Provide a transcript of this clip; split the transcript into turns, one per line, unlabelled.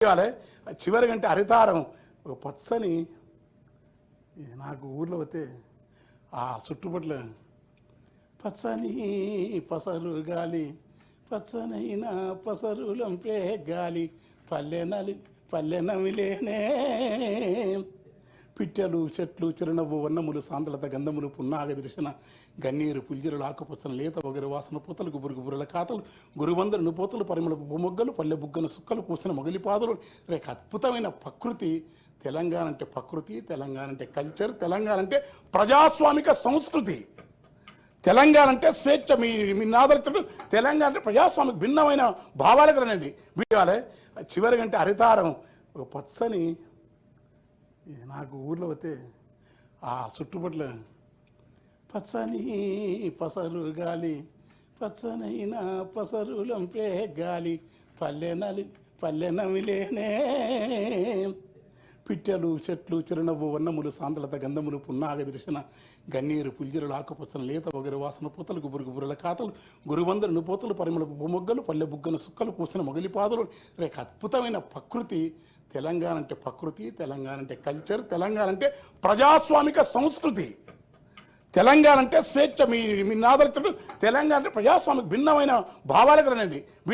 చివరి గంటే హరితారం పచ్చని నాకు ఊర్లో పోతే ఆ చుట్టుపట్ల పచ్చని పసరు గాలి పచ్చనైన పసరులంపే గాలి పల్లెనమిలేనే పిట్టెలు చెట్లు చిరునవ్వు వన్నములు సాంద్రత గంధములు పున్నాగ దర్శన గన్నీరు పుల్జిరులు ఆకుపచ్చన లేత వగరు వాసన పూతలు గుబురు గుబురుల కాతలు గురువందరు పోతలు పరిమళపు మొగ్గలు పల్లె బుగ్గను సుక్కలు కూసిన మొగలిపాదులు రేక అద్భుతమైన ప్రకృతి. తెలంగాణ అంటే ప్రకృతి, తెలంగాణ అంటే కల్చర్, తెలంగాణ అంటే ప్రజాస్వామిక సంస్కృతి, తెలంగాణ అంటే స్వేచ్ఛ. మీ నాదర్చడు తెలంగాణ అంటే ప్రజాస్వామిక భిన్నమైన భావాలకు రండి. వీడాలే చివరి గంటే హరితారం పచ్చని నాకు ఊర్లో పోతే ఆ చుట్టుపట్ల పచ్చని పసరు గాలి పచ్చనైన పసరులంపే గాలి పల్లెనమిలేనే పిట్టెలు చెట్లు చిరునవ్వు వన్నములు సాంద్రత గంధములు పున్నాగ దర్శన గన్నీరు పుల్జిరులు ఆకుపచ్చన లేత వగరు వాసన పూతలు గుబురు గుబురుల కాతలు గురువందరు పోతలు పరిమళపు మొగ్గలు పల్లె బుగ్గను సుక్కలు కూసిన మొగలిపాదులు రేక అద్భుతమైన ప్రకృతి. తెలంగాణ అంటే ప్రకృతి, తెలంగాణ అంటే కల్చర్, తెలంగాణ అంటే ప్రజాస్వామిక సంస్కృతి, తెలంగాణ అంటే స్వేచ్ఛ. మీ నాదర్చడు తెలంగాణ అంటే ప్రజాస్వామిక భిన్నమైన భావాలకు రండి.